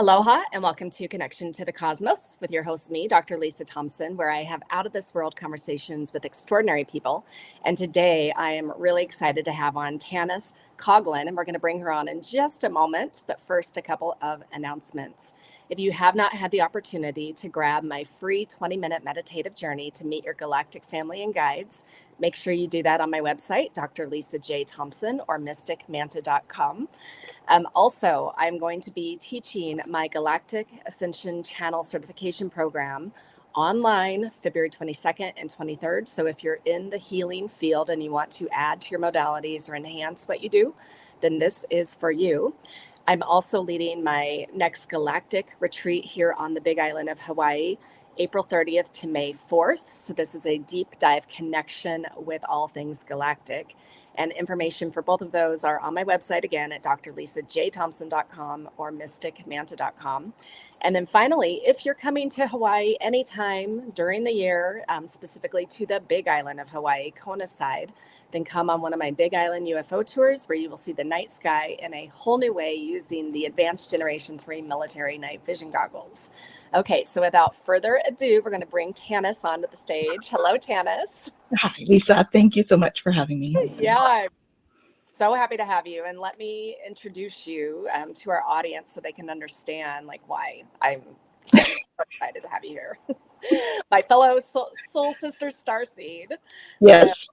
Aloha and welcome to Connection to the Cosmos with your host, me, Dr. Lisa Thompson, where I have out-of-this-world conversations with extraordinary people. And today I am really excited to have on Tanys Coughlan, and we're going to bring her on in just a moment. But first, a couple of announcements. If you have not had the opportunity to grab my free 20-minute meditative journey to meet your galactic family and guides, make sure you do that on my website, Dr. Lisa J. Thompson or mysticmanta.com. Also, I'm going to be teaching my Galactic Ascension Channel Certification Program online February 22nd and 23rd. So if you're in the healing field and you want to add to your modalities or enhance what you do, then this is for you. I'm also leading my next galactic retreat here on the Big Island of Hawaii, April 30th to May 4th. So this is a deep dive connection with all things galactic. And information for both of those are on my website again at drlisajthompson.com or mysticmanta.com. And then finally, if you're coming to Hawaii anytime during the year, specifically to the Big Island of Hawaii, Kona side, then come on one of my Big Island UFO tours where you will see the night sky in a whole new way using the Advanced Generation 3 military night vision goggles. Okay, so without further ado, we're going to bring Tanys onto the stage. Hello, Tanys. Hi, Lisa. Thank you so much for having me. Yeah, I'm so happy to have you. And let me introduce you to our audience so they can understand why I'm so excited to have you here. My fellow soul sister Starseed. Yes.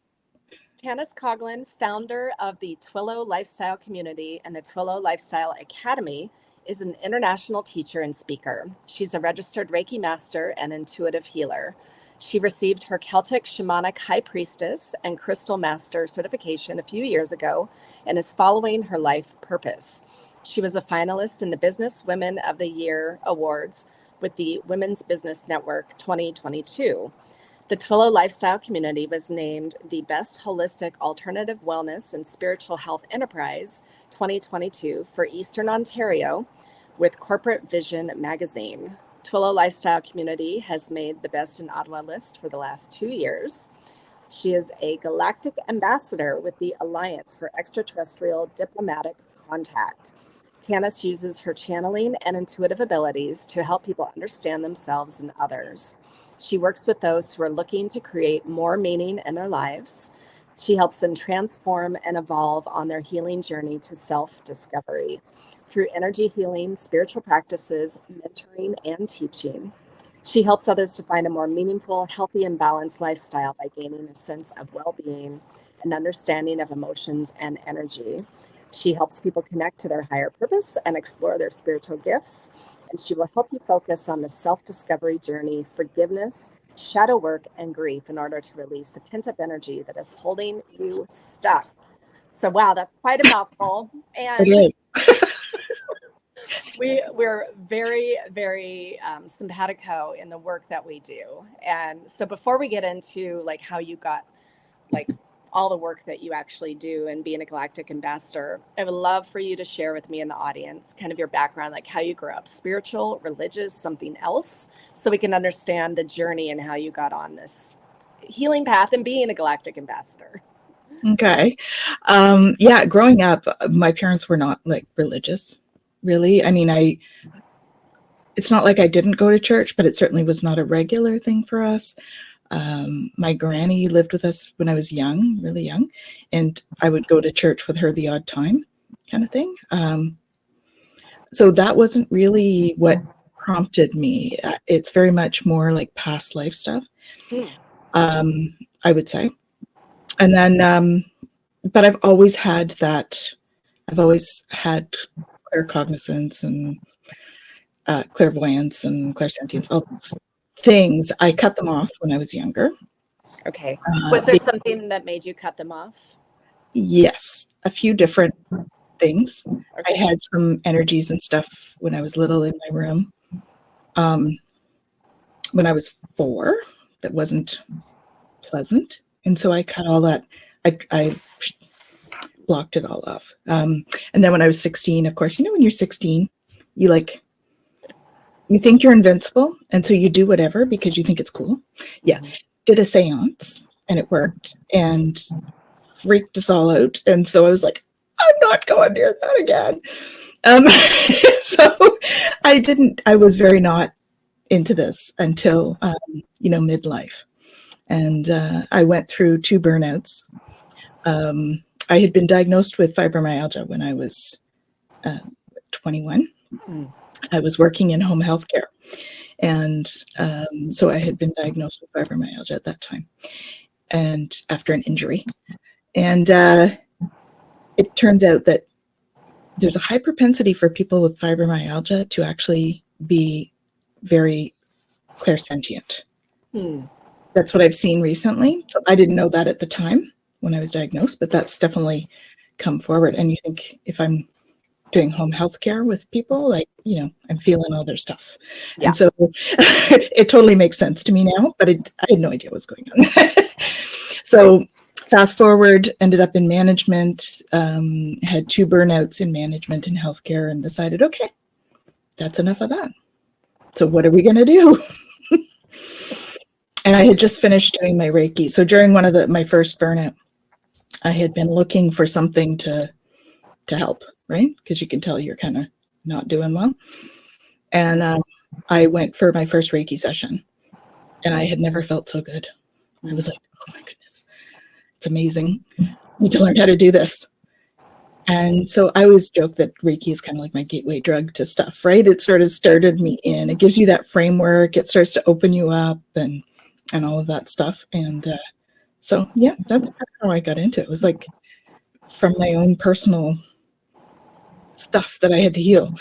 Tanys Coughlan, founder of the Twillow Lifestyle Community and the Twillow Lifestyle Academy, is an international teacher and speaker. She's a registered Reiki master and intuitive healer. She received her Celtic Shamanic High Priestess and Crystal Master certification a few years ago and is following her life purpose. She was a finalist in the Business Women of the Year Awards with the Women's Business Network 2022. The Twillow Lifestyle Community was named the Best Holistic Alternative Wellness and Spiritual Health Enterprise 2022 for Eastern Ontario with Corporate Vision magazine. Twillow Lifestyle Community has made the Best in Ottawa list for the last 2 years. She is a Galactic Ambassador with the Alliance for Extraterrestrial Diplomatic Contact. Tanys uses her channeling and intuitive abilities to help people understand themselves and others. She works with those who are looking to create more meaning in their lives. She helps them transform and evolve on their healing journey to self-discovery through energy healing, spiritual practices, mentoring, and teaching. She helps others to find a more meaningful, healthy, and balanced lifestyle by gaining a sense of well-being and understanding of emotions and energy. She helps people connect to their higher purpose and explore their spiritual gifts. And she will help you focus on the self-discovery journey, forgiveness, shadow work, and grief in order to release the pent-up energy that is holding you stuck. So, wow, that's quite a mouthful. And It is. we're very, very simpatico in the work that we do. And so before we get into how you got all the work that you actually do and being a Galactic Ambassador, I would love for you to share with me and the audience kind of your background, how you grew up, spiritual, religious, something else, so we can understand the journey and how you got on this healing path and being a Galactic Ambassador. Okay. Growing up, my parents were not religious, really. I mean, it's not like I didn't go to church, but it certainly was not a regular thing for us. My granny lived with us when I was young, really young, and I would go to church with her the odd time kind of thing. So that wasn't really what prompted me. It's very much more like past life stuff, I would say. And then, but I've always had claircognizance and clairvoyance and clairsentience, all those things. I cut them off when I was younger. Okay. Was there something that made you cut them off? Yes, a few different things. Okay. I had some energies and stuff when I was little in my room. When I was 4, that wasn't pleasant. And so I cut all that. I blocked it all off. And then when I was 16, of course, when you're 16, you think you're invincible. And so you do whatever because you think it's cool. Yeah. Did a seance and it worked and freaked us all out. And so I was like, I'm not going near that again. So I was very not into this until, midlife. And I went through 2 burnouts. I had been diagnosed with fibromyalgia when I was 21. I was working in home health care. And so I had been diagnosed with fibromyalgia at that time, and after an injury. And it turns out that there's a high propensity for people with fibromyalgia to actually be very clairsentient. That's what I've seen recently. So I didn't know that at the time when I was diagnosed, but that's definitely come forward. And you think, if I'm doing home health care with people, like, I'm feeling all their stuff. Yeah. And so it totally makes sense to me now, but I had no idea what was going on. So fast forward, ended up in management, had 2 burnouts in management and healthcare, and decided, okay, that's enough of that. So what are we going to do? And I had just finished doing my Reiki. So during one of my first burnout, I had been looking for something to help, right? Because you can tell you're kind of not doing well. And I went for my first Reiki session, and I had never felt so good. I was like, oh my goodness, it's amazing. I need to learn how to do this. And so I always joke that Reiki is kind of like my gateway drug to stuff, right? It sort of started me in. It gives you that framework. It starts to open you up and all of that stuff. And so, yeah, that's how I got into it. It was like from my own personal stuff that I had to heal,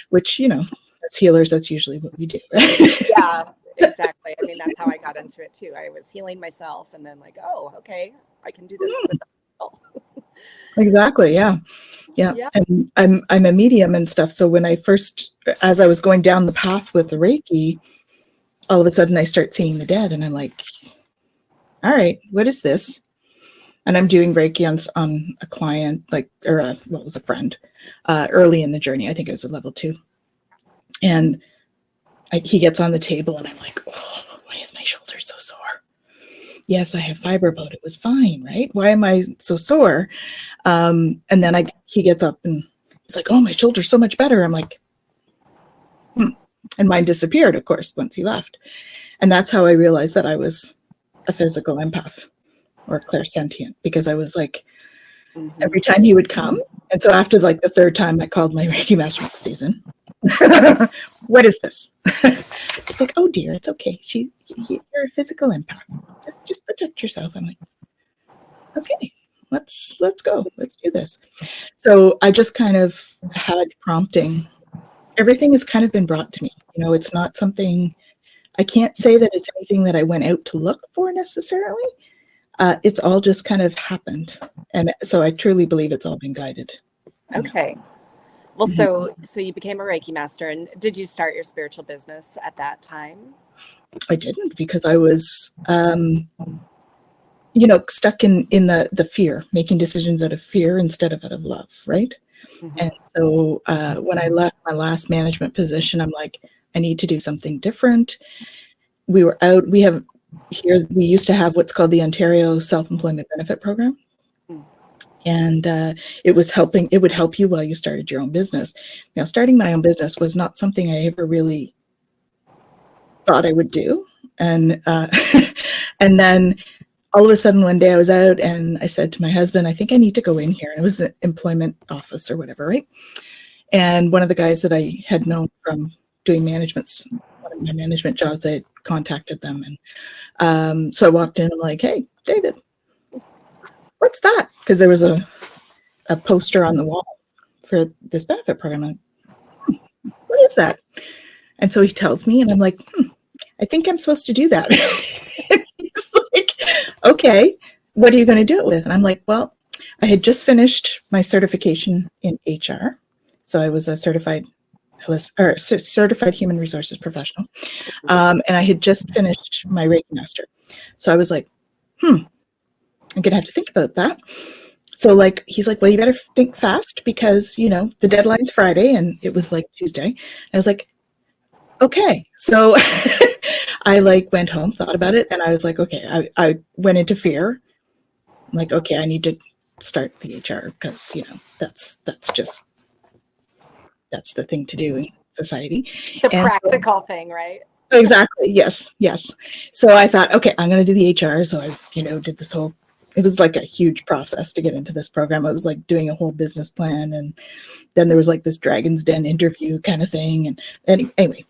which, as healers, that's usually what we do, right? Yeah, exactly. I mean, that's how I got into it too. I was healing myself, and then like, oh, okay, I can do this. Exactly. Yeah. And I'm a medium and stuff. So when as I was going down the path with the Reiki, all of a sudden I start seeing the dead, and I'm like, all right, what is this? And I'm doing Reiki on a client, it was a friend, early in the journey. I think it was a level 2. And he gets on the table, and I'm like, oh, why is my shoulder so sore? Yes, I have fibro, but it was fine, right? Why am I so sore? And then he gets up and he's like, oh, my shoulder's so much better. I'm like, And mine disappeared, of course, once he left. And that's how I realized that I was a physical empath or clairsentient, because I was like, every time he would come. And so after the 3rd time, I called my Reiki master, Susan. What is this? She's like, oh dear, it's okay. You're a physical empath. Just protect yourself. I'm like, okay, let's go. Let's do this. So I just kind of had prompting. Everything has kind of been brought to me. It's not something, I can't say that it's anything that I went out to look for necessarily. It's all just kind of happened. And so I truly believe it's all been guided. Okay. Well, so you became a Reiki master, and did you start your spiritual business at that time? I didn't, because I was, stuck in the fear, making decisions out of fear instead of out of love, right? And so when I left my last management position, I'm like, I need to do something different. We used to have what's called the Ontario Self-Employment Benefit Program. And it would help you while you started your own business. Now, starting my own business was not something I ever really thought I would do. And and then all of a sudden one day I was out, and I said to my husband, I think I need to go in here. And it was an employment office or whatever, right? And one of the guys that I had known from doing one of my management jobs, I had contacted them. And so I walked in, and I'm like, hey, David, what's that? Because there was a poster on the wall for this benefit program. I'm like, what is that? And so he tells me, and I'm like, I think I'm supposed to do that. He's like, okay, what are you going to do it with? And I'm like, well, I had just finished my certification in HR. So I was a certified human resources professional. And I had just finished my Reiki master. So I was like, I'm going to have to think about that. So he's like, well, you better think fast, because, the deadline's Friday, and it was Tuesday. I was like, okay. So I went home, thought about it, and I was like, okay, I went into fear. I'm like, okay, I need to start the HR, because, that's the thing to do. Society. The And practical thing, right? exactly. Yes. Yes. So I thought, okay, I'm going to do the HR. So I, did this whole, it was like a huge process to get into this program. I was like doing a whole business plan. And then there was like this Dragon's Den interview kind of thing. And anyway,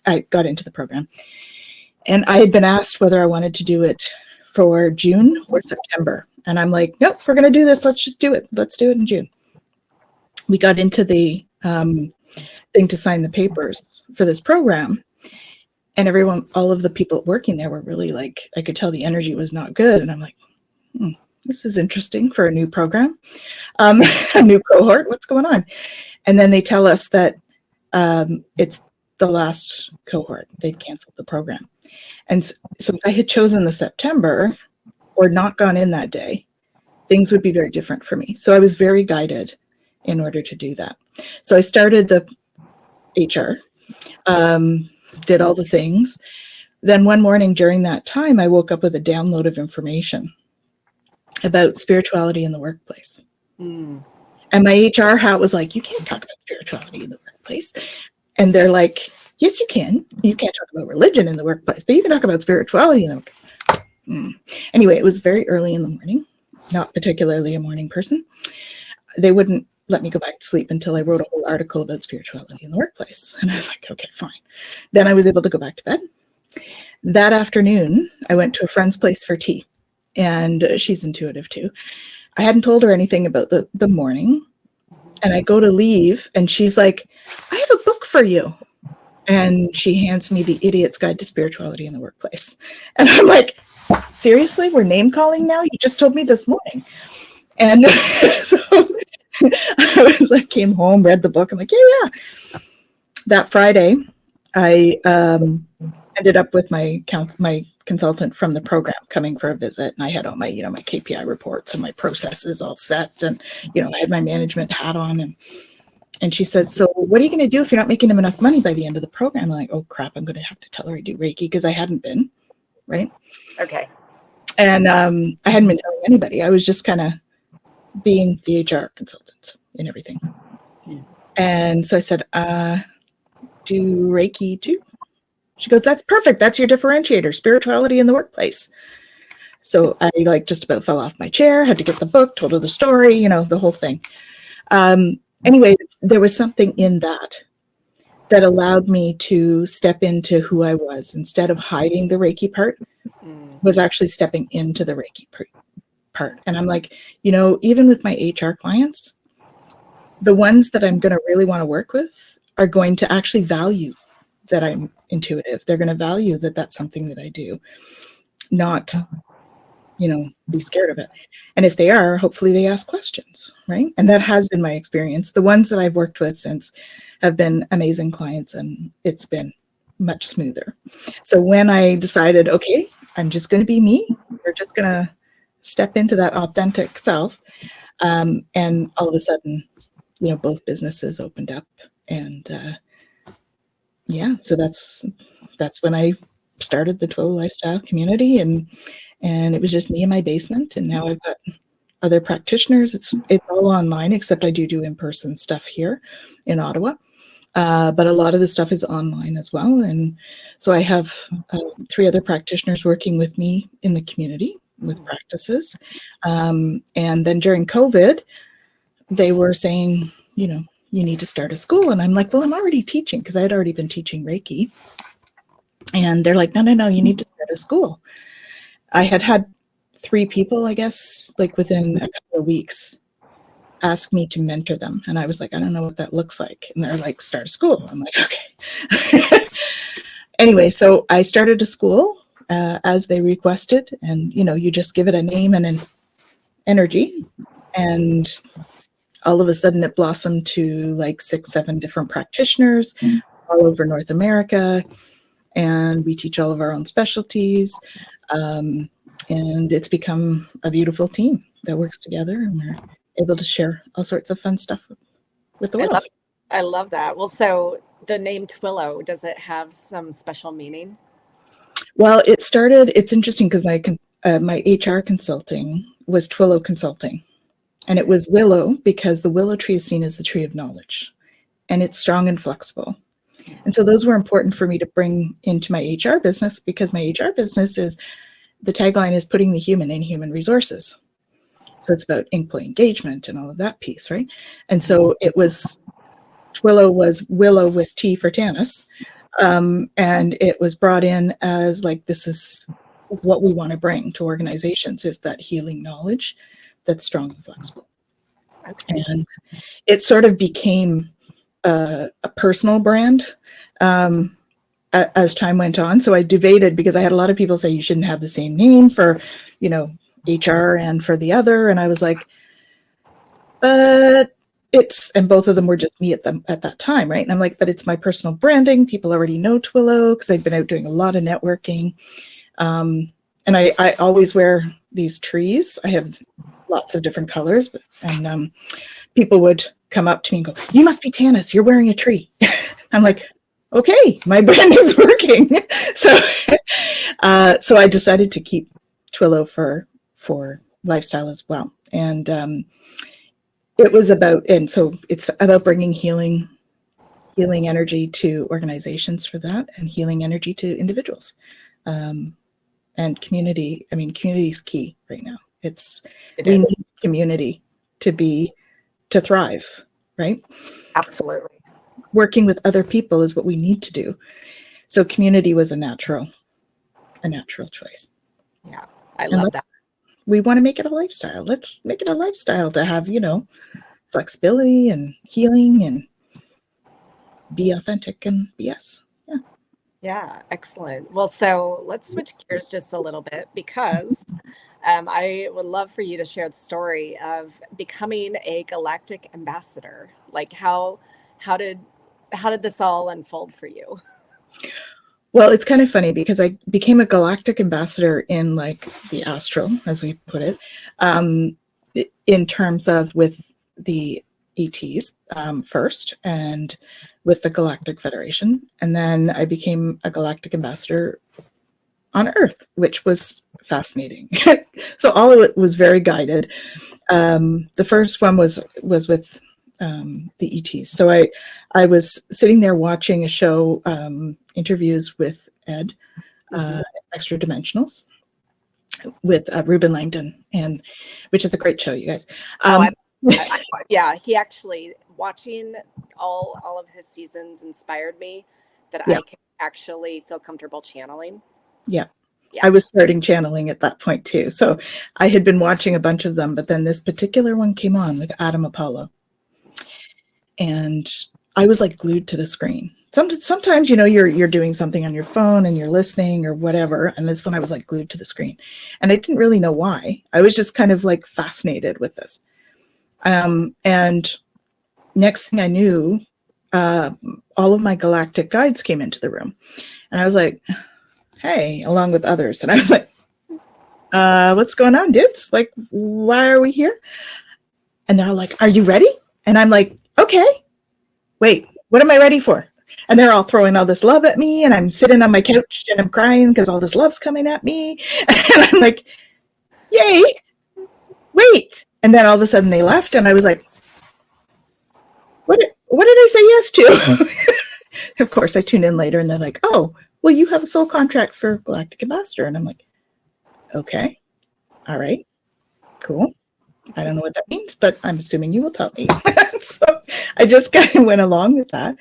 I got into the program, and I had been asked whether I wanted to do it for June or September. And I'm like, nope, we're going to do this. Let's just do it. Let's do it in June. We got into the thing to sign the papers for this program. And everyone, all of the people working there were really like, I could tell the energy was not good. And I'm like, this is interesting for a new program, a new cohort. What's going on? And then they tell us that it's the last cohort. They'd canceled the program. And so if I had chosen the September or not gone in that day, things would be very different for me. So I was very guided in order to do that. So I started the HR, did all the things. Then one morning during that time, I woke up with a download of information about spirituality in the workplace. And my HR hat was like, you can't talk about spirituality in the workplace. And they're like, yes, you can. You can't talk about religion in the workplace, but you can talk about spirituality in the workplace. Anyway, it was very early in the morning, not particularly a morning person. They wouldn't let me go back to sleep until I wrote a whole article about spirituality in the workplace. And I was like, okay, fine. Then I was able to go back to bed. That afternoon, I went to a friend's place for tea, and she's intuitive too. I hadn't told her anything about the morning, and I go to leave, and she's like, I have a book for you. And she hands me The Idiot's Guide to Spirituality in the Workplace. And I'm like, seriously? We're name calling now? You just told me this morning. And so I came home, read the book. I'm like, yeah. That Friday, I ended up with my consultant from the program coming for a visit. And I had all my, my KPI reports and my processes all set. And, I had my management hat on. And she says, so what are you going to do if you're not making them enough money by the end of the program? I'm like, oh, crap, I'm going to have to tell her I do Reiki, because I hadn't been, right? Okay. And I hadn't been telling anybody. I was just kind of being the HR consultant and everything. And so I said, do Reiki too? She goes, that's perfect. That's your differentiator, spirituality in the workplace. So I just about fell off my chair, had to get the book, told her the story, the whole thing. Anyway, there was something in that allowed me to step into who I was. Instead of hiding the Reiki part, was actually stepping into the Reiki part. And I'm like, even with my HR clients, the ones that I'm going to really want to work with are going to actually value that I'm intuitive. They're going to value that that's something that I do, not be scared of it. And if they are, hopefully they ask questions, right? And that has been my experience. The ones that I've worked with since have been amazing clients, and it's been much smoother. So when I decided, okay, I'm just going to be me, we're just going to step into that authentic self. And all of a sudden, both businesses opened up, and so that's when I started the Twillow Lifestyle Community, and it was just me in my basement. And now I've got other practitioners. It's all online, except I do in-person stuff here in Ottawa. But a lot of the stuff is online as well. And so I have 3 other practitioners working with me in the community with practices. And then during COVID, they were saying, you need to start a school. And I'm like, well, I'm already teaching, because I had already been teaching Reiki. And they're like, no, you need to start a school. I had 3 people, I guess, within a couple of weeks, ask me to mentor them. And I was like, I don't know what that looks like. And they're like, start a school. I'm like, okay. Anyway, so I started a school as they requested. And, you just give it a name and an energy. And all of a sudden it blossomed to 6, 7 different practitioners all over North America. And we teach all of our own specialties. And it's become a beautiful team that works together, and we're able to share all sorts of fun stuff with the world. I love that. Well, so the name Twillow, does it have some special meaning? Well, it's interesting, because my HR consulting was Twillow Consulting, and it was willow because the willow tree is seen as the tree of knowledge, and it's strong and flexible. And so those were important for me to bring into my HR business, because my HR business is, the tagline is putting the human in human resources. So it's about employee engagement and all of that piece, right? And so it was, Twillow was Willow with T for Tanys. And it was brought in as like, this is what we want to bring to organizations, is that healing knowledge that's strong and flexible. Okay. And it sort of became a personal brand as time went on. So I debated, because I had a lot of people say you shouldn't have the same name for, you know, HR and for the other. And I was like, and both of them were just me at that time, right? And I'm like, but it's my personal branding. People already know Twillow because I've been out doing a lot of networking. And I always wear these trees. I have lots of different colors, and people would come up to me and go, "You must be Tanys. You're wearing a tree." I'm like, okay, my brand is working. So I decided to keep Twillow for lifestyle as well. And it was about, and so it's about bringing healing energy to organizations for that, and healing energy to individuals. And community, I mean, community is key right now. We need community to thrive, right? Absolutely. Working with other people is what we need to do. So community was a natural choice. Yeah, I love that. We want to make it a lifestyle. Let's make it a lifestyle to have, you know, flexibility and healing and be authentic and be us. Yeah. Yeah, excellent. Well, so let's switch gears just a little bit, because I would love for you to share the story of becoming a Galactic Ambassador. Like how did this all unfold for you? Well, it's kind of funny because I became a Galactic Ambassador in like the astral, as we put it, in terms of with the ETs first, and with the Galactic Federation. And then I became a Galactic Ambassador on Earth, which was fascinating. So all of it was very guided. The first one was with the ETs. So I was sitting there watching a show, interviews with Ed, Extra Dimensionals, with Ruben Langdon, and which is a great show, you guys. Yeah, he actually, watching all of his seasons inspired me that I can actually feel comfortable channeling. Yeah. I was starting channeling at that point too. So I had been watching a bunch of them, but then this particular one came on with Adam Apollo. And I was like glued to the screen. Sometimes, you know, you're doing something on your phone and you're listening or whatever. And this one I was like glued to the screen. And I didn't really know why. I was just kind of like fascinated with this. And next thing I knew, all of my galactic guides came into the room. And I was like, hey, along with others. And I was like, what's going on, dudes? Like, why are we here? And they're all like, are you ready? And I'm like, okay, wait, what am I ready for? And they're all throwing all this love at me. And I'm sitting on my couch and I'm crying because all this love's coming at me. And I'm like, yay, wait. And then all of a sudden they left. And I was like, what did I say yes to? Of course, I tune in later and they're like, oh, well, you have a soul contract for Galactic Ambassador. And I'm like, okay, all right, cool. I don't know what that means, but I'm assuming you will tell me. So I just kind of went along with that.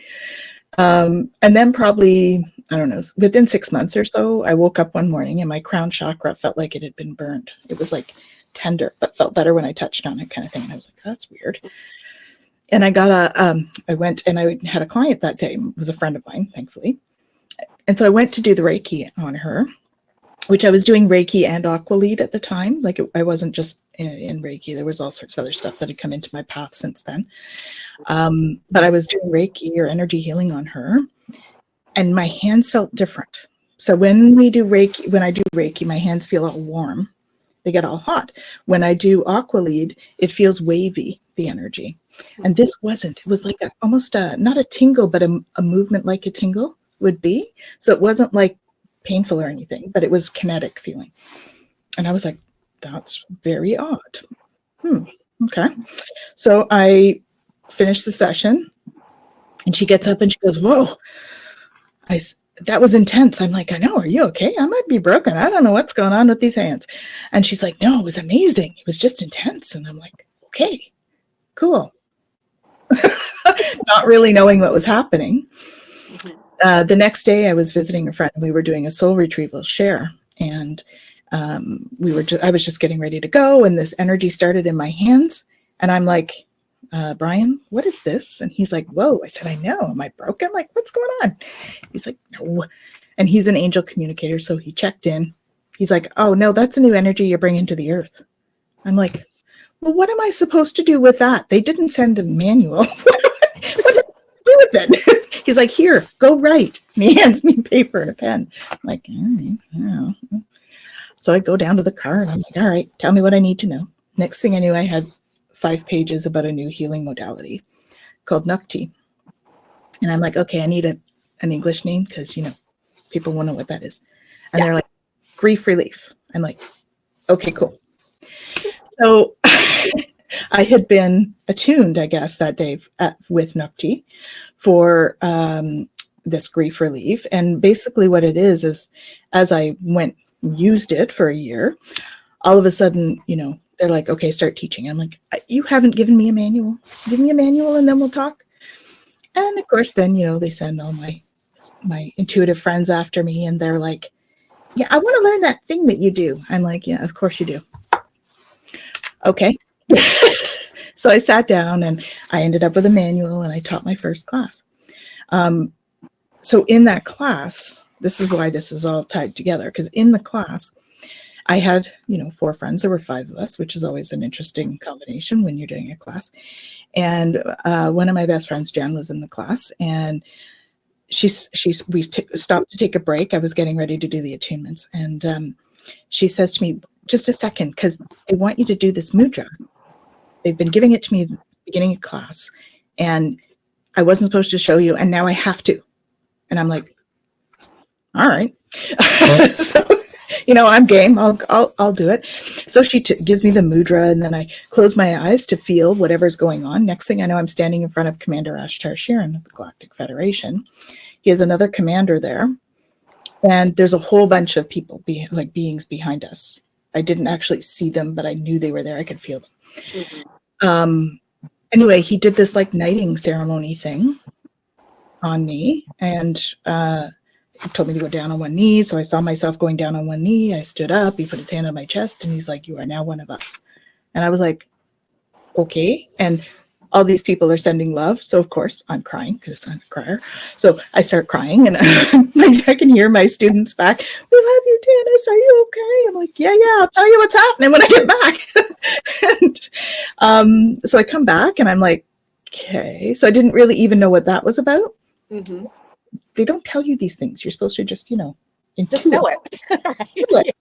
And then probably, I don't know, within 6 months or so, I woke up one morning and my crown chakra felt like it had been burned. It was like tender, but felt better when I touched on it, kind of thing. And I was like, that's weird. And I went and I had a client that day. It was a friend of mine, thankfully. And so I went to do the Reiki on her, which I was doing Reiki and Aqua Lead at the time. Like I wasn't just in Reiki. There was all sorts of other stuff that had come into my path since then. But I was doing Reiki or energy healing on her, and my hands felt different. So when I do Reiki, my hands feel all warm. They get all hot. When I do Aqua Lead, it feels wavy, the energy. And this wasn't. It was like almost not a tingle, but a movement like a tingle would be. So it wasn't like painful or anything, but it was kinetic feeling. And I was like, that's very odd. Okay. So I finished the session And she gets up and she goes, whoa, that was intense. I'm like, I know. Are you okay? I might be broken. I don't know what's going on with these hands. And she's like, no, it was amazing. It was just intense. And I'm like, okay, cool. Not really knowing what was happening. The next day I was visiting a friend and we were doing a soul retrieval share. And I was just getting ready to go. And this energy started in my hands. And I'm like, Brian, what is this? And he's like, whoa. I said, I know. Am I broken? Like, what's going on? He's like, no. And he's an angel communicator. So he checked in. He's like, oh, no, that's a new energy you're bringing to the earth. I'm like, well, what am I supposed to do with that? They didn't send a manual. What do I do with it? He's like, here, go write. And he hands me paper and a pen. I'm like, all right. Yeah. So I go down to the car and I'm like, all right, tell me what I need to know. Next thing I knew, I had 5 pages about a new healing modality called Nukti. And I'm like, okay, I need an English name because, people won't know what that is. And they're like, grief relief. I'm like, okay, cool. So I had been attuned, I guess, that day with Nukti for this grief relief. And basically what it is as I used it for a year, all of a sudden, they're like, okay, start teaching. I'm like, you haven't given me a manual. Give me a manual and then we'll talk. And of course, then, they send all my intuitive friends after me and they're like, yeah, I want to learn that thing that you do. I'm like, yeah, of course you do. Okay. So I sat down and I ended up with a manual and I taught my first class. So in that class, this is why this is all tied together, because in the class, I had, 4 friends. There were 5 of us, which is always an interesting combination when you're doing a class. And one of my best friends, Jen, was in the class, and we stopped to take a break. I was getting ready to do the attunements, and she says to me, "Just a second, because they want you to do this mudra. They've been giving it to me at the beginning of class, and I wasn't supposed to show you, and now I have to." And I'm like, "All right." So, I'm game. I'll do it. So she gives me the mudra, and then I close my eyes to feel whatever's going on. Next thing I know, I'm standing in front of Commander Ashtar Sheeran of the Galactic Federation. He has another commander there, and there's a whole bunch of people, beings behind us. I didn't actually see them, but I knew they were there. I could feel them. Mm-hmm. Anyway, he did this knighting ceremony thing on me, and he told me to go down on one knee. So I saw myself going down on one knee. I stood up. He put his hand on my chest, and he's like, "You are now one of us." And I was like, "Okay." And all these people are sending love. So of course I'm crying because I'm a crier. So I start crying, and I can hear my students back. "We love you, Tanys. Are you okay?" I'm like, yeah, I'll tell you what's happening when I get back. And so I come back and I'm like, okay. So I didn't really even know what that was about. Mm-hmm. They don't tell you these things. You're supposed to just, just know it. Right?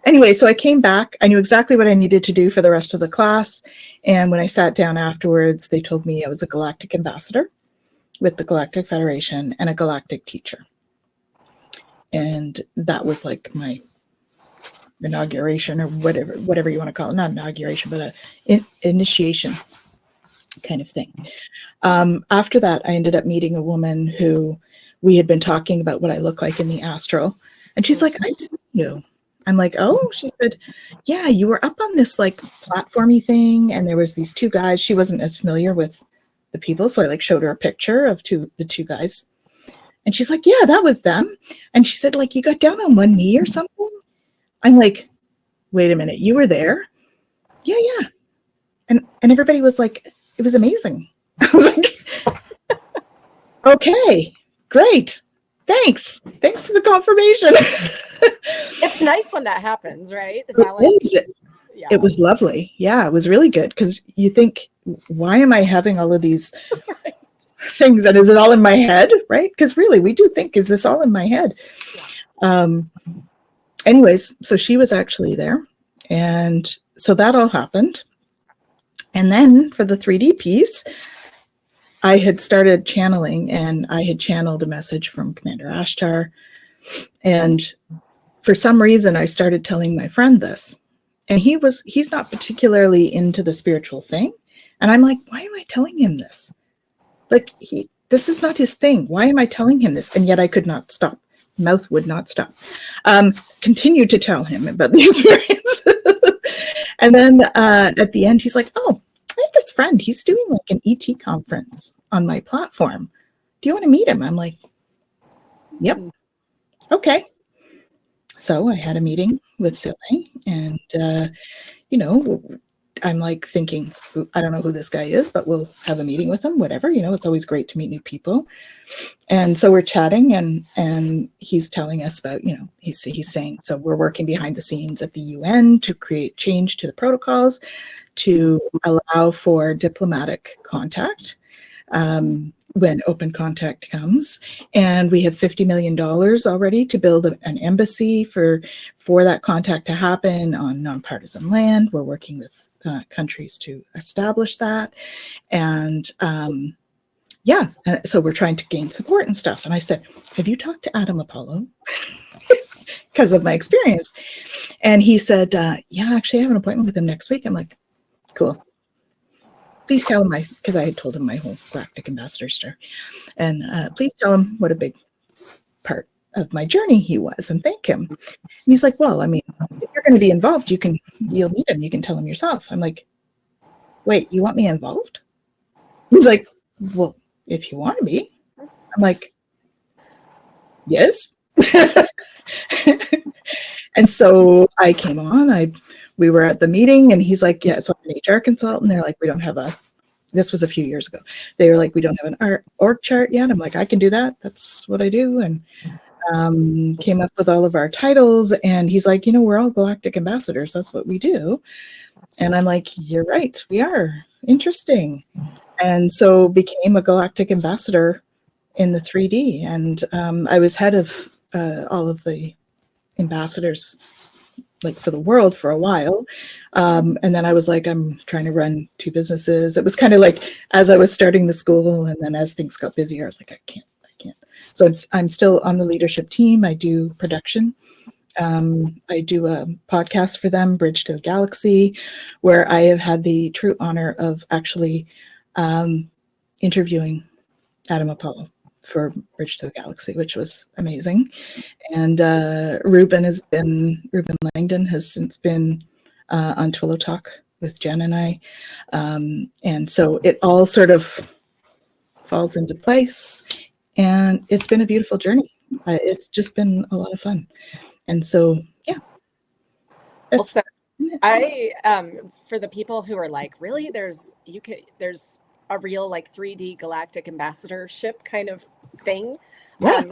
Anyway, so I came back. I knew exactly what I needed to do for the rest of the class. And when I sat down afterwards, they told me I was a Galactic Ambassador with the Galactic Federation and a Galactic Teacher. And that was my inauguration, or whatever you want to call it. Not inauguration, but an initiation kind of thing. After that, I ended up meeting a woman who we had been talking about what I look like in the astral. And she's like, "I see you." I'm like, "Oh," she said, "Yeah, you were up on this platformy thing, and there was these 2 guys." She wasn't as familiar with the people, so I showed her a picture of the two guys, and she's like, "Yeah, that was them." And she said, "You got down on one knee or something?" I'm like, "Wait a minute, you were there?" Yeah. And everybody was like, "It was amazing." I was like, "Okay, great. Thanks for the confirmation." It's nice when that happens, right? It was lovely. Yeah, it was really good, because you think, why am I having all of these things, and is it all in my head, right? Because really, we do think, is this all in my head? Yeah. Anyways, so she was actually there, and so that all happened. And then for the 3D piece, I had started channeling, and I had channeled a message from Commander Ashtar. And for some reason, I started telling my friend this. And he's not particularly into the spiritual thing. And I'm like, why am I telling him this? Like, this is not his thing. Why am I telling him this? And yet I could not stop. Mouth would not stop. Continued to tell him about the experience. And then at the end, he's like, oh, I have this friend. He's doing like an ET conference on my platform. Do you want to meet him? I'm like, yep. Okay. So I had a meeting with Silly, and, I'm like thinking, I don't know who this guy is, but we'll have a meeting with him, whatever. It's always great to meet new people. And so we're chatting, and he's telling us about, he's saying, so we're working behind the scenes at the UN to create change to the protocols to allow for diplomatic contact when open contact comes. And we have $50 million already to build an embassy for that contact to happen on nonpartisan land. We're working with countries to establish that. And so we're trying to gain support and stuff. And I said, have you talked to Adam Apollo? Because of my experience. And he said, yeah, actually I have an appointment with him next week. I'm like, cool. Please tell him, because I had told him my whole Galactic Ambassador story. And please tell him what a big part of my journey he was, and thank him. And he's like, well, I mean, if you're going to be involved, you'll meet him. You can tell him yourself. I'm like, wait, you want me involved? He's like, well, if you want to be. I'm like, yes. And so I came on, we were at the meeting, and he's like, yeah, so I'm an HR consultant. They're like, we don't have this was a few years ago. They were like, we don't have an org chart yet. I'm like, I can do that. That's what I do. And came up with all of our titles. And he's like, we're all Galactic Ambassadors. That's what we do. And I'm like, you're right. We are. Interesting. And so became a Galactic Ambassador in the 3D. And I was head of all of the ambassadors, like for the world, for a while. And then I was like, I'm trying to run 2 businesses. It was kind of like as I was starting the school, and then as things got busier, I was like, I can't. So I'm still on the leadership team. I do production. I do a podcast for them, Bridge to the Galaxy, where I have had the true honor of actually interviewing Adam Apollo for Bridge to the Galaxy, which was amazing. And Ruben Langdon has since been on Twillow Talk with Jen and I. And so it all sort of falls into place. And it's been a beautiful journey. It's just been a lot of fun. And so, yeah. Well, so I, for the people who are like, really, there's a real like 3D Galactic Ambassadorship kind of thing. Yeah.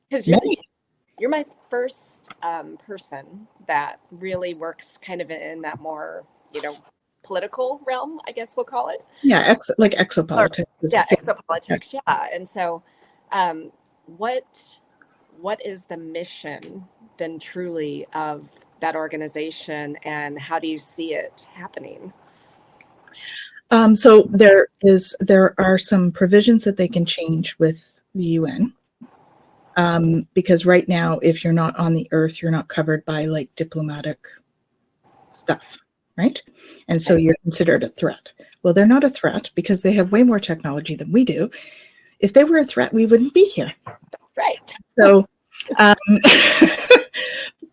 Because you're my first person that really works kind of in that more, political realm, I guess we'll call it. Yeah, exopolitics. Exopolitics. Yeah. And so what is the mission then truly of that organization, and how do you see it happening? So there are some provisions that they can change with the UN. Because right now, if you're not on the Earth, you're not covered by like diplomatic stuff, right? And so you're considered a threat. Well, they're not a threat because they have way more technology than we do. If they were a threat, we wouldn't be here. Right. So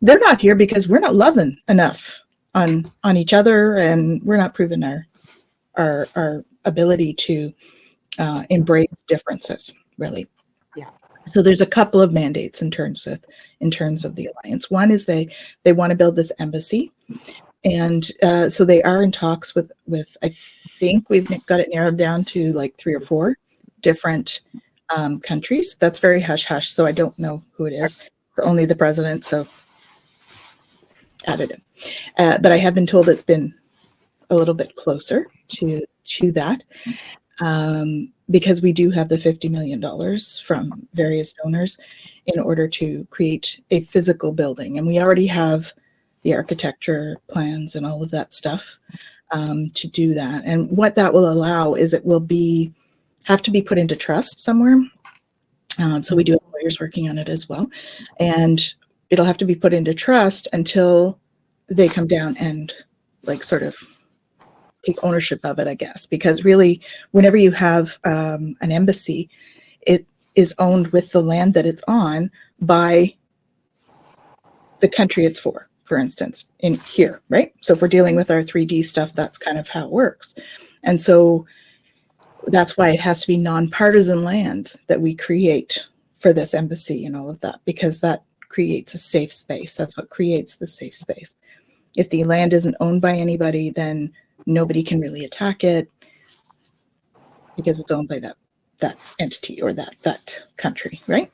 they're not here because we're not loving enough on each other, and we're not proving our ability to embrace differences, really. Yeah. So there's a couple of mandates in terms of the alliance. One is they want to build this embassy, and so they are in talks with I think we've got it narrowed down to like 3 or 4 different countries. That's very hush hush, so I don't know who it is. It's only the president, so added it. But I have been told it's been a little bit closer to that. Because we do have the $50 million from various donors in order to create a physical building. And we already have the architecture plans and all of that stuff to do that. And what that will allow is it will have to be put into trust somewhere. So we do have lawyers working on it as well. And it'll have to be put into trust until they come down and like sort of take ownership of it, I guess, because really, whenever you have an embassy, it is owned with the land that it's on by the country it's for instance, in here, right? So if we're dealing with our 3D stuff, that's kind of how it works. And so that's why it has to be nonpartisan land that we create for this embassy and all of that, because that creates a safe space. That's what creates the safe space. If the land isn't owned by anybody, then nobody can really attack it because it's owned by that entity or that country, right?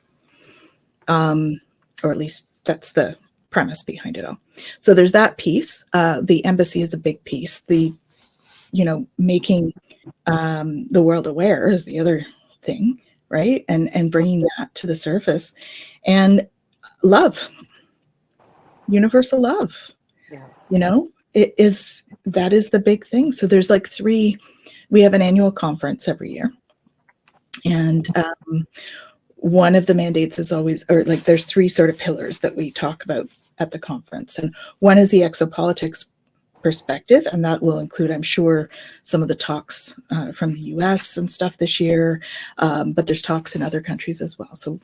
Or at least that's the premise behind it all. So there's that piece. The embassy is a big piece. The, making the world aware is the other thing, right? And bringing that to the surface. And love, universal love, that is the big thing. So there's like we have an annual conference every year. And one of the mandates is always, or like there's 3 sort of pillars that we talk about at the conference. And one is the exopolitics perspective, and that will include, I'm sure, some of the talks from the US and stuff this year, but there's talks in other countries as well. So,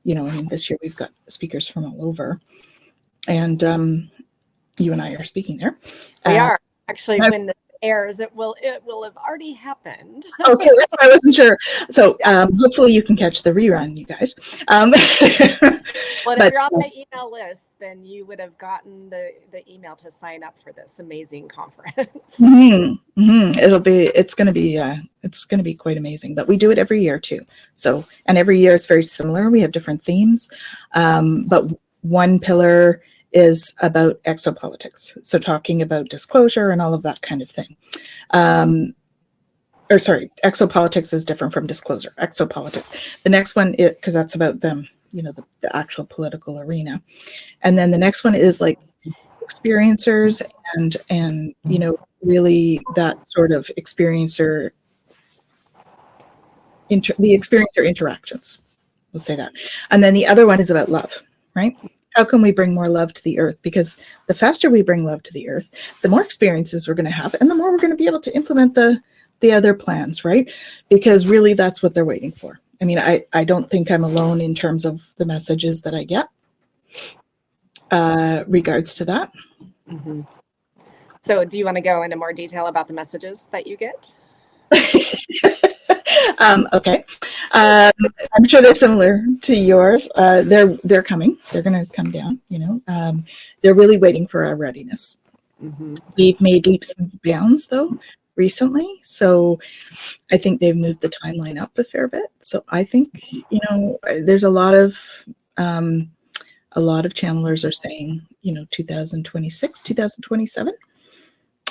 this year we've got speakers from all over, and you and I are speaking there. We are. Actually, when this airs, it will have already happened. Okay, that's why I wasn't sure. So hopefully you can catch the rerun, you guys. Well, if you're on my email list, then you would have gotten the email to sign up for this amazing conference. It's going to be quite amazing. But we do it every year too. So, and every year is very similar. We have different themes, but one pillar is about exopolitics. So talking about disclosure and all of that kind of thing. Exopolitics is different from disclosure. Exopolitics. The next one, because that's about them, the actual political arena. And then the next one is like experiencers and really that sort of the experiencer interactions. We'll say that. And then the other one is about love, right? How can we bring more love to the earth? Because the faster we bring love to the earth, the more experiences we're going to have, and the more we're going to be able to implement the other plans, right? Because really that's what they're waiting for. I mean, I don't think I'm alone in terms of the messages that I get regards to that. Mm-hmm. So do you want to go into more detail about the messages that you get? Okay. I'm sure they're similar to yours. They're coming. They're going to come down, they're really waiting for our readiness. Mm-hmm. We've made leaps and bounds though recently. So I think they've moved the timeline up a fair bit. So I think, there's a lot of channelers are saying, 2026, 2027.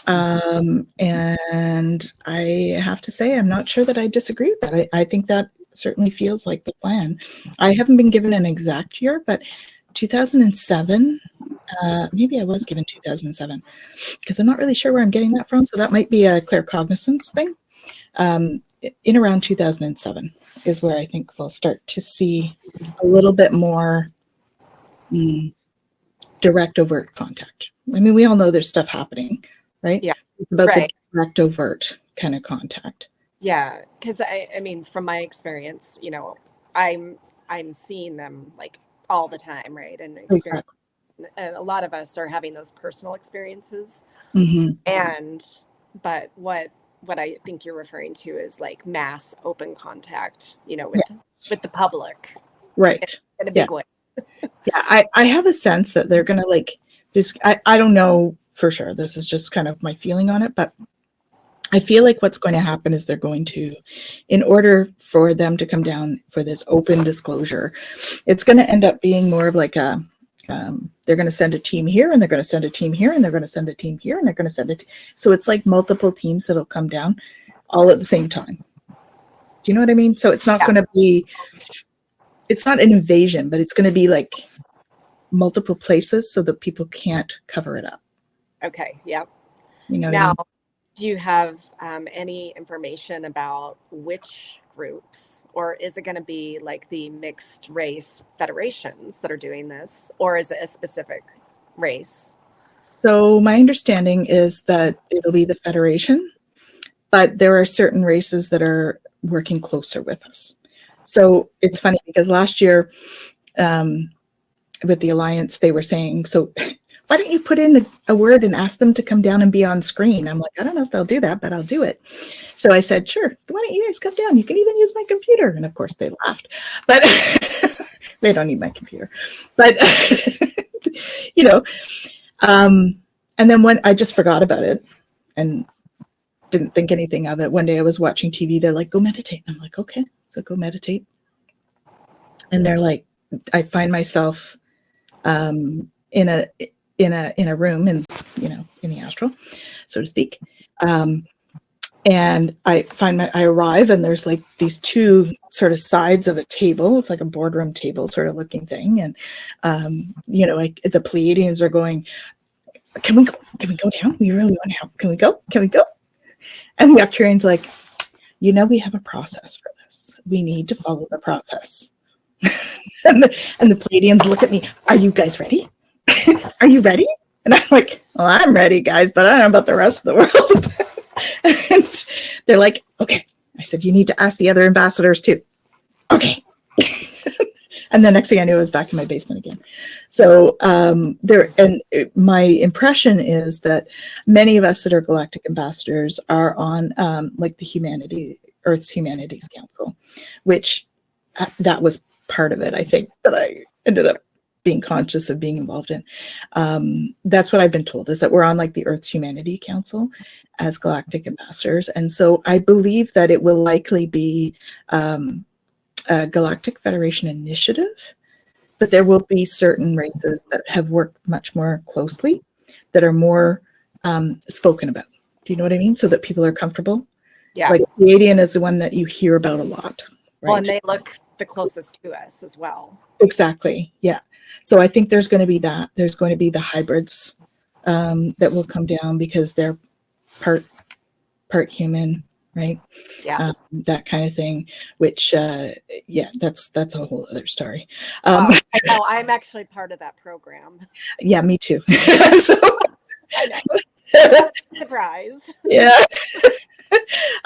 And I have to say, I'm not sure that I disagree with that. I think that certainly feels like the plan. I haven't been given an exact year, but 2007, maybe I was given 2007, because I'm not really sure where I'm getting that from. So that might be a claircognizance thing. In around 2007 is where I think we'll start to see a little bit more direct overt contact. I mean, we all know there's stuff happening, right? Yeah. It's about the direct overt kind of contact. Yeah. Because I mean, from my experience, I'm seeing them like all the time, right? And exactly. A lot of us are having those personal experiences. Mm-hmm. But what I think you're referring to is like mass open contact, with the public. Right. In a big way. Yeah, I have a sense that they're going to like, I don't know for sure. This is just kind of my feeling on it, but I feel like what's going to happen is they're going to, in order for them to come down for this open disclosure, it's going to end up being more of like a, they're going to send a team here and they're going to send a team here and they're going to send a team here and they're going to send it. So it's like multiple teams that'll come down all at the same time. Do you know what I mean? So it's not going to be, it's not an invasion, but it's going to be like multiple places so that people can't cover it up. Okay. Yep. Now, what I mean? Do you have any information about which groups, or is it going to be like the mixed race federations that are doing this, or is it a specific race? So my understanding is that it'll be the federation, but there are certain races that are working closer with us. So it's funny because last year with the Alliance, they were saying, so why don't you put in a word and ask them to come down and be on screen? I'm like, I don't know if they'll do that, but I'll do it. So I said, sure, why don't you guys come down? You can even use my computer. And of course they laughed, but they don't need my computer. But, you know, and then when I just forgot about it and didn't think anything of it. One day I was watching TV. They're like, go meditate. And I'm like, okay, so go meditate. And they're like, I find myself in a room in the astral, so to speak. And I arrive and there's like these two sort of sides of a table. It's like a boardroom table sort of looking thing. And, like the Pleiadians are going, can we go down? We really want to help. Can we go? And the Arcturian's like, we have a process for this. We need to follow the process. and the Pleiadians look at me, are you guys ready? Are you ready? And I'm like, well, I'm ready, guys, but I don't know about the rest of the world. And they're like, okay. I said, you need to ask the other ambassadors too. Okay. And the next thing I knew, I was back in my basement again. So my impression is that many of us that are Galactic Ambassadors are on like the Earth's Humanities Council, which that was part of it, I think, that I ended up being conscious of being involved in. That's what I've been told, is that we're on like the Earth's Humanity Council as Galactic Ambassadors. And so I believe that it will likely be a Galactic Federation initiative, but there will be certain races that have worked much more closely that are more spoken about. Do you know what I mean? So that people are comfortable. Yeah. Like Pleiadian is the one that you hear about a lot. Right? Well, and they look the closest to us as well. Exactly. Yeah. So I think there's going to be that. There's going to be the hybrids that will come down because they're part human, right? Yeah. That kind of thing, which, that's a whole other story. I know, I'm actually part of that program. Yeah, me too. So, I know. Surprise. Yeah.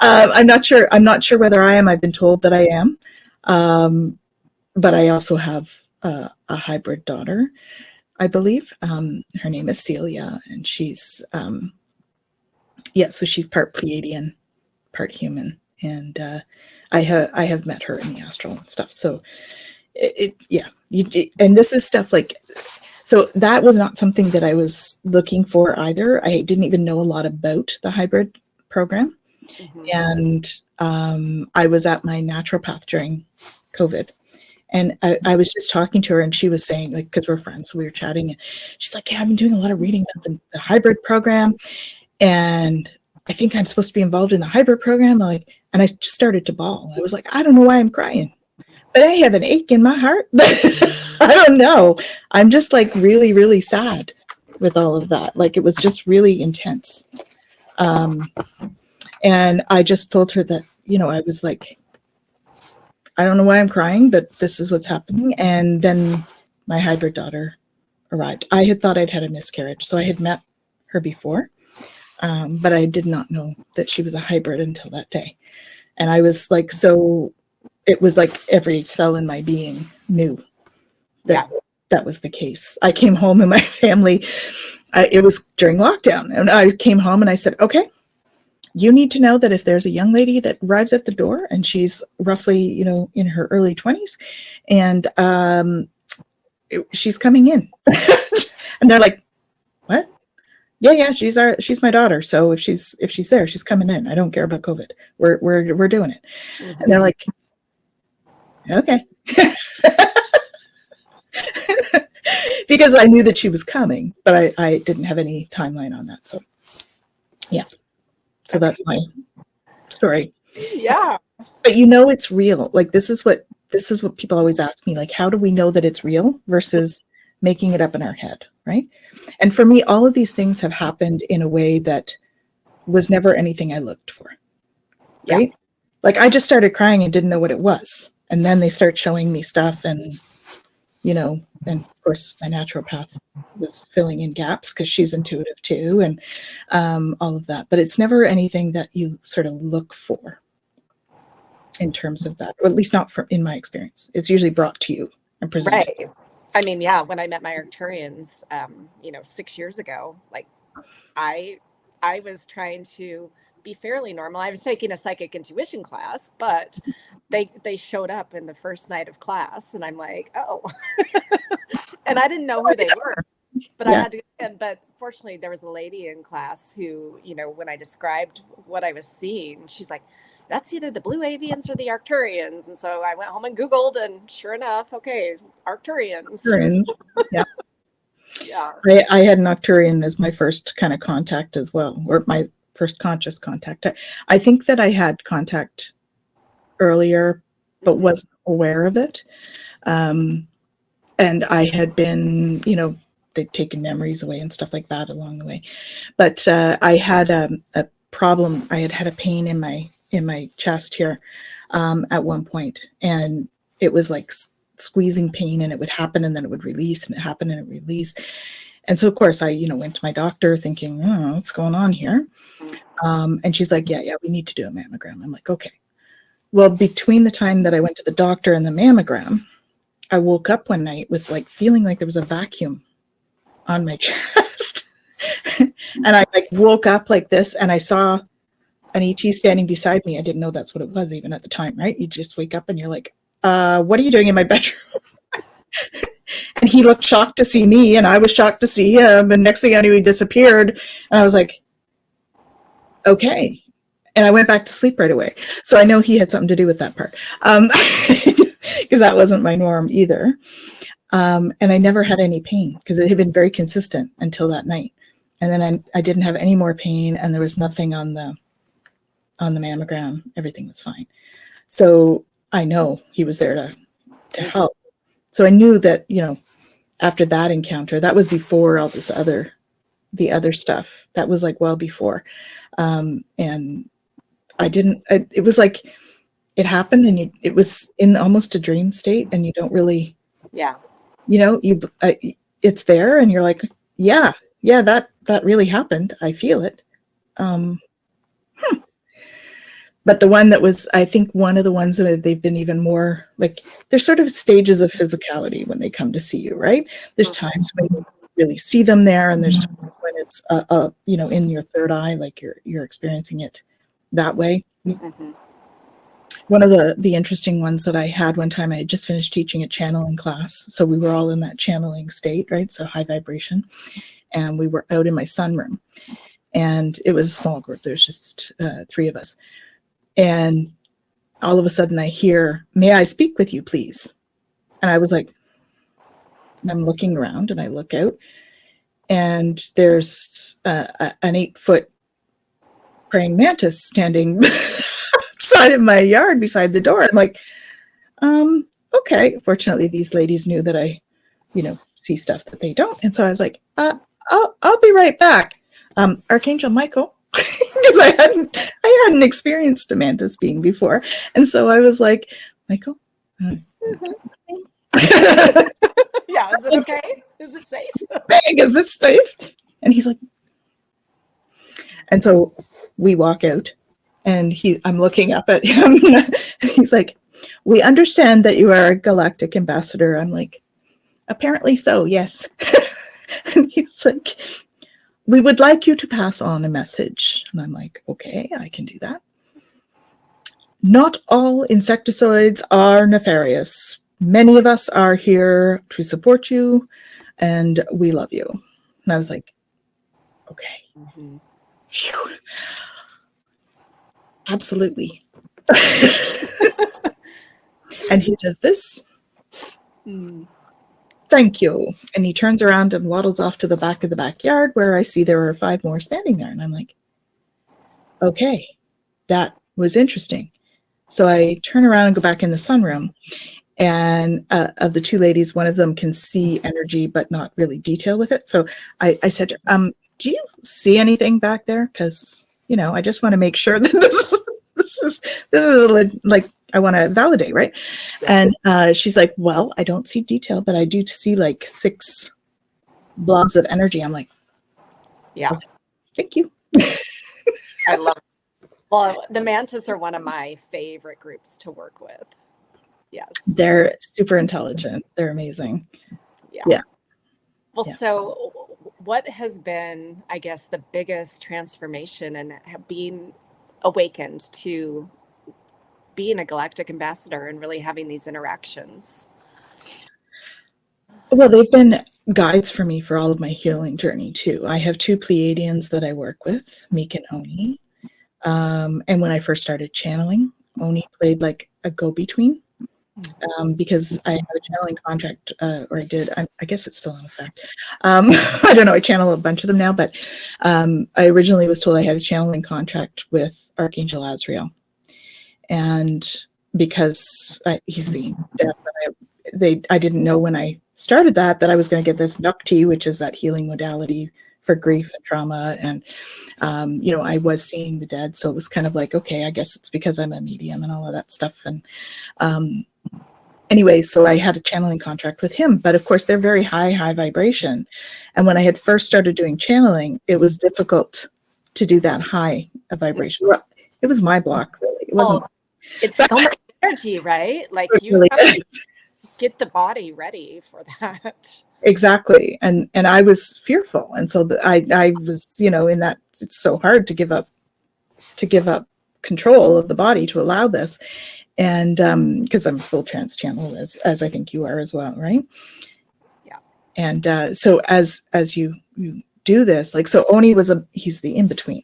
I'm not sure whether I am. I've been told that I am. But I also have a hybrid daughter, I believe. Her name is Celia, and she's, so she's part Pleiadian, part human. And I have met her in the astral and stuff. So and this is stuff like, so that was not something that I was looking for either. I didn't even know a lot about the hybrid program. Mm-hmm. And I was at my naturopath during COVID. And I was just talking to her, and she was saying, like, because we're friends, so we were chatting, and she's like, yeah, I've been doing a lot of reading about the hybrid program, and I think I'm supposed to be involved in the hybrid program. And I just started to bawl. I was like, I don't know why I'm crying, but I have an ache in my heart. I don't know. I'm just like really, really sad with all of that. Like, it was just really intense. And I just told her that, I was like, I don't know why I'm crying, but this is what's happening. And then my hybrid daughter arrived. I had thought I'd had a miscarriage, so I had met her before, but I did not know that she was a hybrid until that day. And I was like, so it was like every cell in my being knew that that was the case. I came home and my family, it was during lockdown, and I came home and I said, okay, you need to know that if there's a young lady that arrives at the door and she's roughly, in her early 20s, and she's coming in. And they're like, what? Yeah, she's my daughter. So if she's there, she's coming in. I don't care about COVID. We're doing it. Mm-hmm. And they're like, okay. Because I knew that she was coming, but I didn't have any timeline on that. So yeah. So that's my story. Yeah. But it's real. Like, this is what people always ask me, like, how do we know that it's real versus making it up in our head, right? And for me, all of these things have happened in a way that was never anything I looked for, right? Yeah. Like, I just started crying and didn't know what it was. And then they start showing me stuff, and and of course my naturopath was filling in gaps because she's intuitive too, and all of that. But it's never anything that you sort of look for in terms of that, or at least not in my experience. It's usually brought to you and presented. Right. I mean, yeah, when I met my Arcturians, 6 years ago, like I was trying to be fairly normal. I was taking a psychic intuition class, but they showed up in the first night of class, and I'm like, oh, and I didn't know who they were, but I had to. But fortunately, there was a lady in class who, when I described what I was seeing, she's like, that's either the blue avians or the Arcturians. And so I went home and Googled, and sure enough, okay, Arcturians. Yeah. Yeah. I had an Arcturian as my first kind of contact as well, or my first conscious contact. I think that I had contact earlier, but wasn't aware of it. And I had been, they'd taken memories away and stuff like that along the way. But I had a problem. I had a pain in my chest here at one point, and it was like squeezing pain, and it would happen and then it would release, and it happened and it would release. And so of course I went to my doctor thinking, oh, what's going on here? And she's like, yeah, we need to do a mammogram. I'm like, okay. Well, between the time that I went to the doctor and the mammogram, I woke up one night with like feeling like there was a vacuum on my chest. And I like woke up like this, and I saw an ET standing beside me. I didn't know that's what it was even at the time, right? You just wake up and you're like, what are you doing in my bedroom? And he looked shocked to see me, and I was shocked to see him. And next thing I knew, he disappeared. And I was like, okay. And I went back to sleep right away. So I know he had something to do with that part, because that wasn't my norm either. And I never had any pain because it had been very consistent until that night. And then I didn't have any more pain, and there was nothing on the mammogram. Everything was fine. So I know he was there to help. So I knew that, after that encounter, that was before all the other stuff. That was like well before. And it was like it happened, and it was in almost a dream state, and you don't really, it's there, and you're like, yeah, that really happened. I feel it. But the one that was, I think one of the ones that they've been even more like, there's sort of stages of physicality when they come to see you, right? There's times when you really see them there, and there's times when it's, in your third eye, like you're experiencing it that way. Mm-hmm. One of the interesting ones that I had one time, I had just finished teaching a channeling class. So we were all in that channeling state, right? So high vibration. And we were out in my sunroom. And it was a small group. There's just 3 of us. And all of a sudden I hear, may I speak with you, please? And I was like, and I'm looking around, and I look out, and there's an 8-foot praying mantis standing outside of my yard beside the door. I'm like, okay. Fortunately, these ladies knew that I, see stuff that they don't. And so I was like, I'll be right back. Archangel Michael. Because I hadn't experienced a mantis being before, and so I was like, Michael, yeah, is it okay? Is it safe? Is this safe? And he's like, and so we walk out, and I'm looking up at him. He's like, we understand that you are a Galactic Ambassador. I'm like, apparently so, yes. And he's like, we would like you to pass on a message. And I'm like, okay, I can do that. Not all insecticides are nefarious. Many of us are here to support you, and we love you. And I was like, okay. Mm-hmm. Phew. Absolutely. And he does this. Thank you. And he turns around and waddles off to the back of the backyard, where I see there are 5 more standing there. And I'm like, okay, that was interesting. So I turn around and go back in the sunroom. And of the 2 ladies, one of them can see energy, but not really detail with it. So I said, do you see anything back there? Because, I just want to make sure that this is like I want to validate, right? And she's like, well, I don't see detail, but I do see like 6 blobs of energy. I'm like, Yeah. okay, thank you. I love it. Well, the Mantis are one of my favorite groups to work with. Yes. They're super intelligent. They're amazing. Yeah. Well, Yeah. so what has been, I guess, the biggest transformation and being awakened to being a Galactic Ambassador and really having these interactions? Well, they've been guides for me for all of my healing journey too. I have 2 Pleiadians that I work with, Meek and Oni. And when I first started channeling, Oni played like a go-between. Because I have a channeling contract, or I did. I guess it's still in effect. I don't know. I channel a bunch of them now, but I originally was told I had a channeling contract with Archangel Azrael, and because he's the death, I didn't know when I started that I was going to get this Nukti, which is that healing modality for grief and trauma, and I was seeing the dead, so it was kind of like, okay, I guess it's because I'm a medium and all of that stuff, and anyway, so I had a channeling contract with him, but of course they're very high vibration. And when I had first started doing channeling, it was difficult to do that high vibration. Well, it was my block, really. It wasn't. It's so much energy, right? Like you really have to get the body ready for that. Exactly. And I was fearful. And so I was, in that, it's so hard to give up control of the body to allow this. And because I'm full trance channel, as I think you are as well, right? Yeah. And so as you do this, like, so Oni he's the in-between.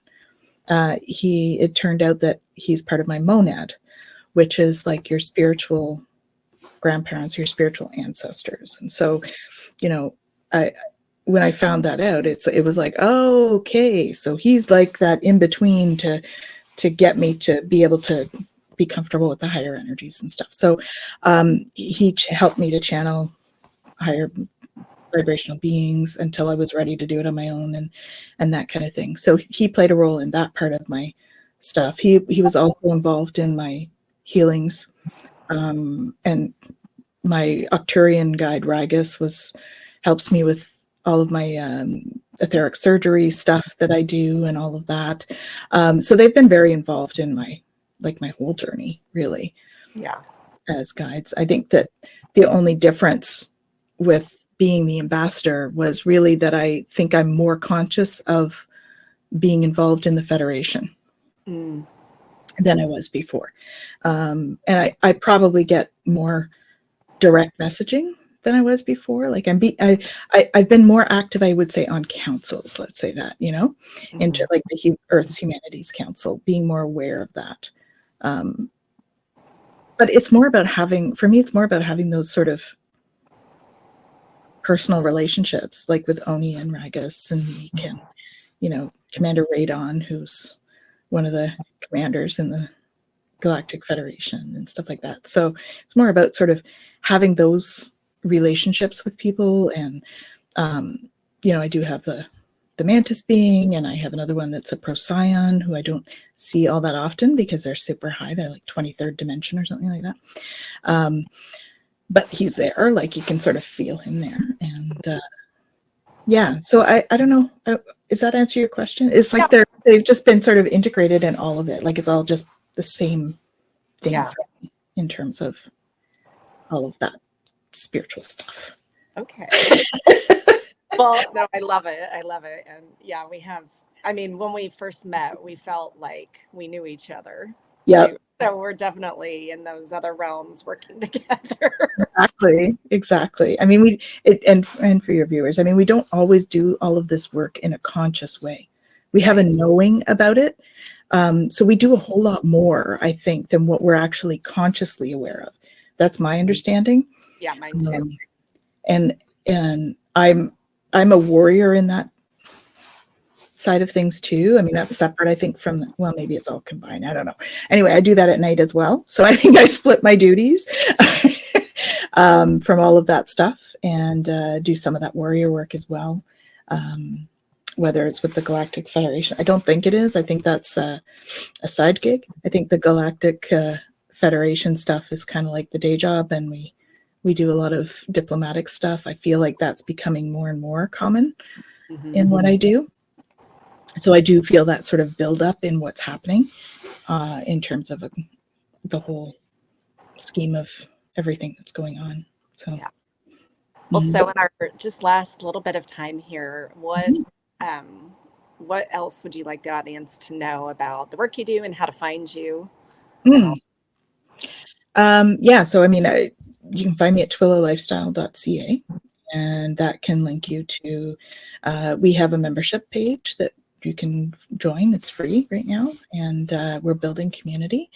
It turned out that he's part of my monad, which is like your spiritual grandparents, your spiritual ancestors. And so, when I found that out, it was like, oh, okay, so he's like that in between to get me to be able to be comfortable with the higher energies and stuff. So he helped me to channel higher vibrational beings until I was ready to do it on my own and that kind of thing. So he played a role in that part of my stuff. He was also involved in my healings, and my Arcturian guide Ragus helps me with all of my etheric surgery stuff that I do and all of that. So they've been very involved in my whole journey, really. Yeah. As guides. I think that the only difference with being the ambassador was really that I think I'm more conscious of being involved in the Federation than I was before. And I probably get more direct messaging than I was before. Like I've been more active, I would say, on councils, let's say that, into like the Earth's Humanities Council, being more aware of that. But it's more about having those sort of personal relationships, like with Oni and Ragus and Meek and, Commander Radon, who's one of the commanders in the Galactic Federation and stuff like that. So it's more about sort of having those relationships with people. And, I do have the Mantis being, and I have another one that's a Procyon who I don't see all that often because they're super high. They're like 23rd dimension or something like that. But he's there, like you can sort of feel him there. And so I don't know. Does that answer your question? It's like they've just been sort of integrated in all of it. Like it's all just the same thing for me in terms of all of that spiritual stuff. Okay. Well, no, I love it. And yeah, when we first met, we felt like we knew each other. Yeah. So we're definitely in those other realms working together. Exactly. I mean, and for your viewers, I mean, we don't always do all of this work in a conscious way. We have a knowing about it. So we do a whole lot more, I think, than what we're actually consciously aware of. That's my understanding. Yeah, mine too. And I'm a warrior in that side of things too. I mean, that's separate, I think, from, well, maybe it's all combined. I don't know. Anyway, I do that at night as well. So I think I split my duties from all of that stuff and do some of that warrior work as well. Whether it's with the Galactic Federation. I don't think it is. I think that's a side gig. I think the Galactic Federation stuff is kind of like the day job, and we do a lot of diplomatic stuff. I feel like that's becoming more and more common in what I do. So I do feel that sort of build up in what's happening in terms of the whole scheme of everything that's going on. So, yeah. Well, so in our just last little bit of time here, what else would you like the audience to know about the work you do and how to find you? Yeah, so I mean, you can find me at twillowlifestyle.ca, and that can link you to, we have a membership page that you can join. It's free right now, and we're building community.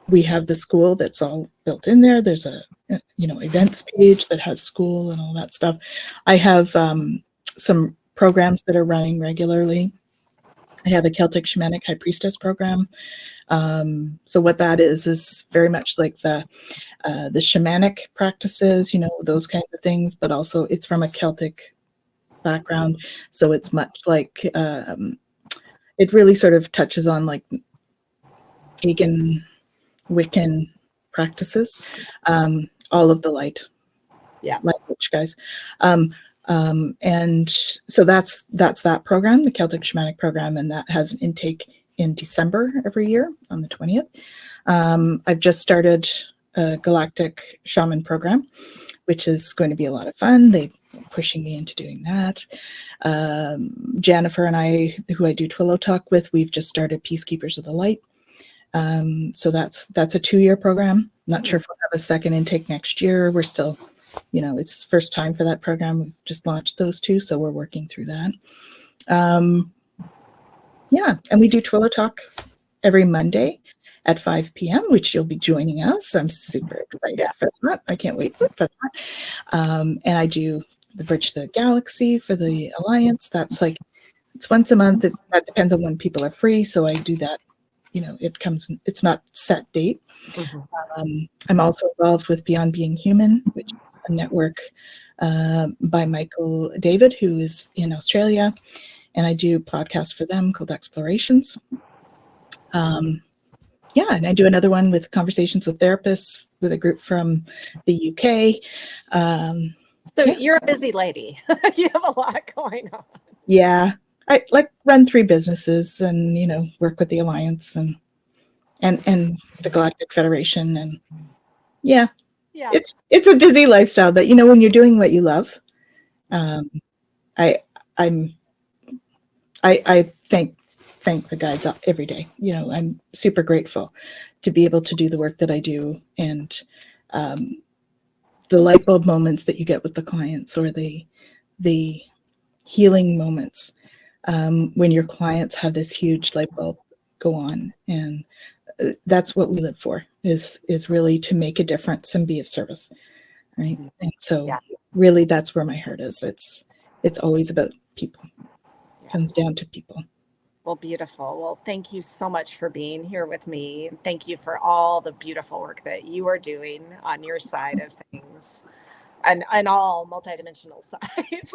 We have the school that's all built in there. There's a events page that has school and all that stuff. I have some programs that are running regularly. I have a Celtic Shamanic High Priestess program. So what that is very much like the shamanic practices, those kinds of things, but also it's from a Celtic background. So it's much like, it really sort of touches on like pagan Wiccan practices, all of the light witch guys. And so that's that program, the Celtic Shamanic program, and that has an intake in December every year on the 20th. I've just started a Galactic Shaman program, which is going to be a lot of fun. They're pushing me into doing that. Jennifer and I, who I do Twillow Talk with, we've just started Peacekeepers of the Light. So that's a 2-year program. Not sure if we'll have a second intake next year. We're still, it's first time for that program. We've just launched those 2, so we're working through that. Yeah, and we do Twillow Talk every Monday at 5 p.m., which you'll be joining us. I'm super excited for that. I can't wait for that. And I do the Bridge to the Galaxy for the Alliance. That's like, it's once a month. That depends on when people are free. So I do that. It's not set date. I'm also involved with Beyond Being Human, which is a network by Michael David, who is in Australia. And I do podcasts for them called Explorations. Yeah, and I do another one with Conversations with Therapists with a group from the UK. You're a busy lady. You have a lot going on. Yeah, I run 3 businesses and, work with the Alliance and the Galactic Federation. And yeah, it's a busy lifestyle, but when you're doing what you love, I thank the guides every day. I'm super grateful to be able to do the work that I do, and the light bulb moments that you get with the clients, or the healing moments when your clients have this huge light bulb go on, and that's what we live for, is really to make a difference and be of service, right? And so really that's where my heart is. It's always about people. It comes down to people. Well, beautiful. Well, thank you so much for being here with me. Thank you for all the beautiful work that you are doing on your side of things, and all multidimensional sides.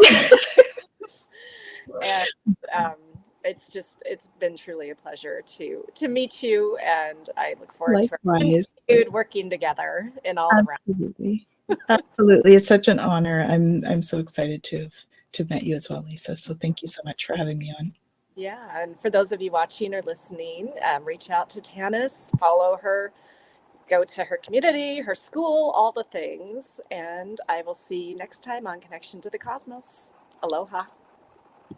And it's been truly a pleasure to meet you, and I look forward to our continued working together in all the rounds. Absolutely. It's such an honor. I'm so excited to have met you as well, Lisa. So thank you so much for having me on. Yeah, and for those of you watching or listening, reach out to Tanys, follow her, go to her community, her school, all the things, and I will see you next time on Connection to the Cosmos. Aloha.